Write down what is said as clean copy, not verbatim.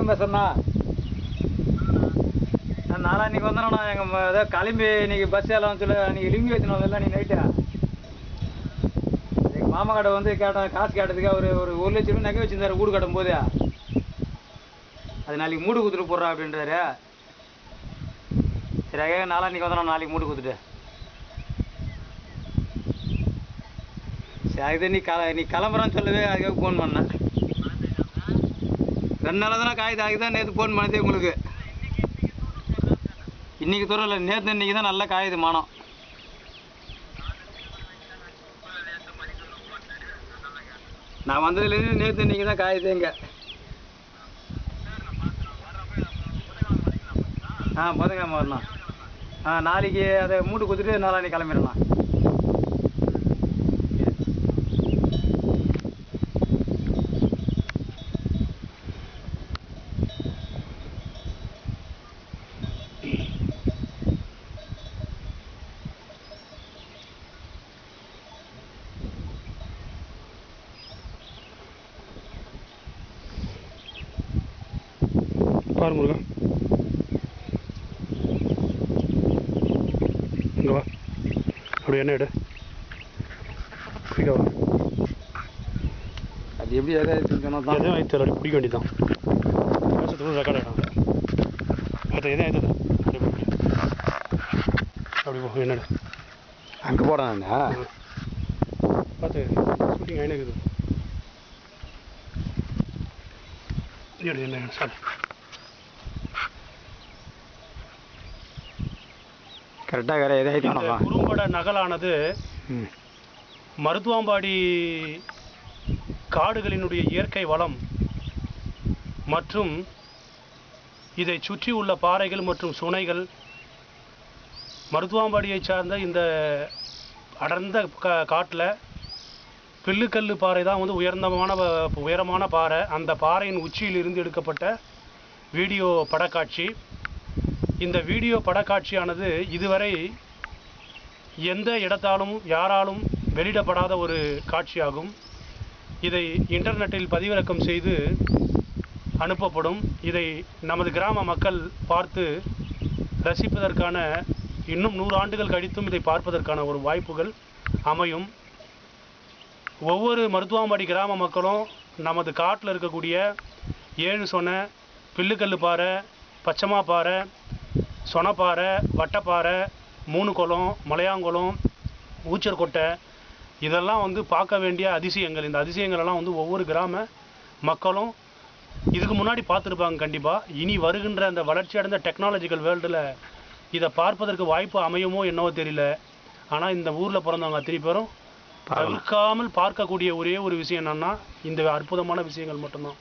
முருகன் பேசுறேண்ணா. நான் நாளா இன்னைக்கு வந்துடும்ண்ணா. எங்கள் ஏதோ கிளம்பி இன்னைக்கு பஸ் எல்லாம் சொல்லி அன்றைக்கி லிங்கி வச்சுனோம் இல்லை நீ நைட்டு. எங்கள் மாமா கடை வந்து கேட்டேன், காசு கேட்டதுக்கு அவர் ஒரு 1 லட்சம் ரூபா நகை வச்சுருந்தாரு வீடு கட்டும் போது. அது நாளைக்கு மூடு கொடுத்துட்டு போடுறா அப்படின்றாரு. சரி அதுக்காக நாளா இன்னைக்கு வந்துடும், நாளைக்கு மூடு கொடுத்துட்டு. சரி அதுதான் நீ கிளம்புறான்னு சொல்லவே அதுக்காக ஃபோன் பண்ணேன். 2 நாளாக தானே காயுது, அதுக்கு தான் நேற்று ஃபோன் பண்ணதே உங்களுக்கு. இன்றைக்கி தூரம் இல்லை, நேற்று இன்றைக்கி தான் நல்லா காயுது மானம். நான் வந்ததுலேருந்து நேற்று இன்றைக்கி தான் காயுது இங்கே. புதன்கிழமை வரணும். நாளைக்கு அதை மூடு கொடுத்துட்டு நாளான்னைக்கு கிளம்பிடலாம். பாரு முருகா, இங்கே வா. அப்படி என்ன எடு, குடிக்க வா. அது எப்படி எதுவும் ஆயிடுச்சு, அப்படி பிடிக்க வேண்டியதான். பேசுறதுக்கு ரெக்கார்ட் ஆகிடும். மற்ற எதுவும் ஆயிடுது அப்படி போ. என்னடு அங்கே போகிறேன் நான். பார்த்து ஷூட்டிங் ஆகினே இருக்குது. எடு என்ன சார் கரெக்டாக வேறு எதாவது குறும்பட நகலானது மருத்துவாம்பாடி காடுகளினுடைய இயற்கை வளம் மற்றும் இதை சுற்றி உள்ள பாறைகள் மற்றும் சுனைகள், மருத்துவாம்பாடியை சார்ந்த இந்த அடர்ந்த காட்டில் பில்லுக்கல்லு பாறை தான் வந்து உயரமான பாறை. அந்த பாறையின் உச்சியில் இருந்து எடுக்கப்பட்ட வீடியோ படக்காட்சி. இந்த வீடியோ படக்காட்சியானது இதுவரை எந்த இடத்தாலும் யாராலும் வெளியிடப்படாத ஒரு காட்சியாகும். இதை இன்டர்நெட்டில் பதிவிறக்கம் செய்து அனுப்பப்படும். இதை நமது கிராம மக்கள் பார்த்து ரசிப்பதற்கான, இன்னும் 100 ஆண்டுகள் கழித்தும் இதை பார்ப்பதற்கான ஒரு வாய்ப்புகள் அமையும். ஒவ்வொரு மருத்துவாம்பாடி கிராம மக்களும் நமது காட்டில் இருக்கக்கூடிய 7 சொனை, பில்லுக்கல்லு பாறை, பச்சைமா பாறை, சொனப்பாறை, வட்டப்பாறை, 3 குளம், மலையாங்குளம், ஊச்சர்கொட்டை, இதெல்லாம் வந்து பார்க்க வேண்டிய அதிசயங்கள். இந்த அதிசயங்களெல்லாம் வந்து ஒவ்வொரு கிராம மக்களும் இதுக்கு முன்னாடி பார்த்துருப்பாங்க கண்டிப்பாக. இனி வருகின்ற அந்த வளர்ச்சி அடைந்த டெக்னாலஜிக்கல் வேர்ல்டில் இதை பார்ப்பதற்கு வாய்ப்பு அமையுமோ என்னவோ தெரியல. ஆனால் இந்த ஊரில் பிறந்தவங்க அத்தனை பேரும் தவிர்க்காமல் பார்க்கக்கூடிய ஒரே ஒரு விஷயம் என்னென்னா இந்த அற்புதமான விஷயங்கள் மட்டும்தான்.